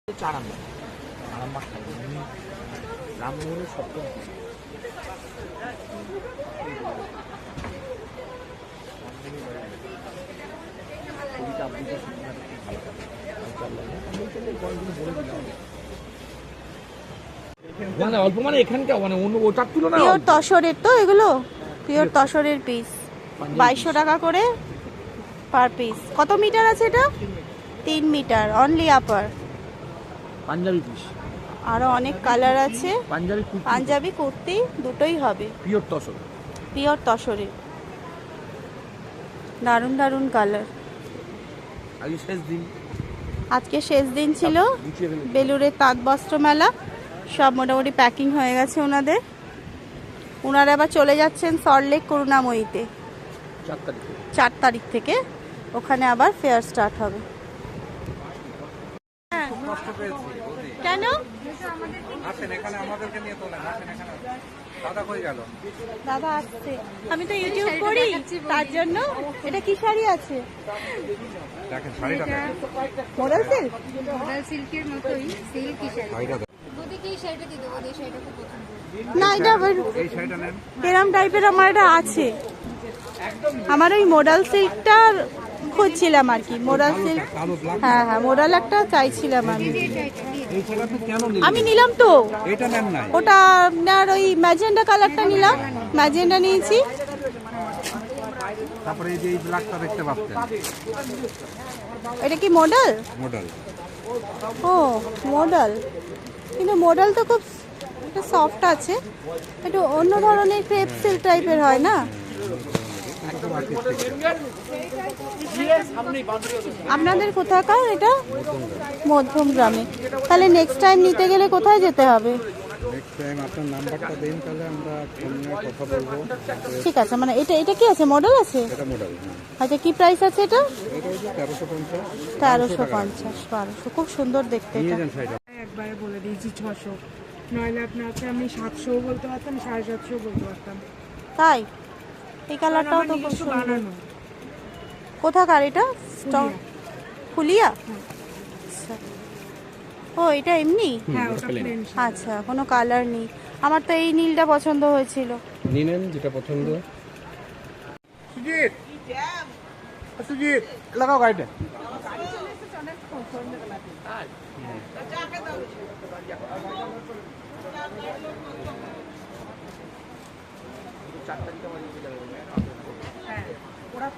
আরামবাগ আরামবাগ রামমোহনের সপ্তম কবিতা আবৃত্তি মানে অল্প মানে এখানকার মানে অন্য ওটার তুলনায় পিওর তসরের তো এগুলো পিওর তসরের পিস 2200 টাকা করে পার পিস। কত মিটার আছে এটা? 3 মিটার অনলি আপার। পাঞ্জাবি পিস আরো অনেক কালার আছে। পাঞ্জাবি কুর্তি দুটোই হবে পিওর তসর পিওর তসরের। দারুন দারুন কালার। আজকে শেষ দিন ছিল বেলুড়ের তাঁত বস্ত্র মেলা। সব মোটামুটি প্যাকিং হয়ে গেছে ওনাদের। ওনারা আবার চলে যাচ্ছেন সল্টলেক করুণাময়ীতে 4 তারিখ থেকে। ওখানে আবার ফেয়ার স্টার্ট হবে। কেন দাদা আসছে? আমি তো ইউটিউব করি তার জন্য। এটা কি শাড়ি আছে? Modal silk? মোডাল সিল্কের মতোই সিল্কি শাড়ি। বৌদিকে এই শাড়িটা দিয়ে দেবো, এই শাড়িটা খুব পছন্দ। না এটা এরম টাইপের আমার এটা আছে। আমার ওই মোডাল সিল্কটা খুঁজছিলাম আর কি। মোডাল সিল্ক, হ্যাঁ হ্যাঁ মোডাল একটা চাইছিলাম আমি। আমি নিলাম তো ওটা আপনার ওই ম্যাজেন্ডা কালারটা নিলাম। ম্যাজেন্ডা নিয়েছি। তারপরে এই যে এই ব্ল্যাকটা দেখতে পাচ্ছেন, এটা কি মডেল? মডেল। ও মডেল, কিন্তু মডেল তো খুব একটা সফট আছে। একটু অন্য ধরনের ক্রেপ সিল্ক টাইপের হয় না? আপনাদের কোথাকার এটা? মধ্যম গ্রামে। তাহলে নেক্সট টাইম নিতে গেলে কোথায় যেতে হবে? নেক্সট টাইম আপনার নাম্বারটা দিন, তাহলে আমরা ফোনে কথা বলবো। ঠিক আছে। মানে এটা কি আছে? মডেল আছে? এটা মডেল। আচ্ছা কি প্রাইস আছে এটা? এটা হচ্ছে 1350। 1350 1200। খুব সুন্দর দেখতে এটা। একবারে বলে দিয়েছি 600, নইলে আপনাকে আমি 700 বলতে পারতাম, 750 বলতে পারতাম। তাই? এই কালারটাও তো খুব সুন্দর। বানানো কোথাকার এটা? স্টক ফুলিয়া? আচ্ছা। ও এটা এমনি? হ্যাঁ ওটা প্লেন। আচ্ছা কোনো কালার নেই। আমার তো এই নীলটা পছন্দ হয়েছিল। নিনেন যেটা পছন্দ। সুজিত সুজিত লাগাও গাড়িটা। ওরা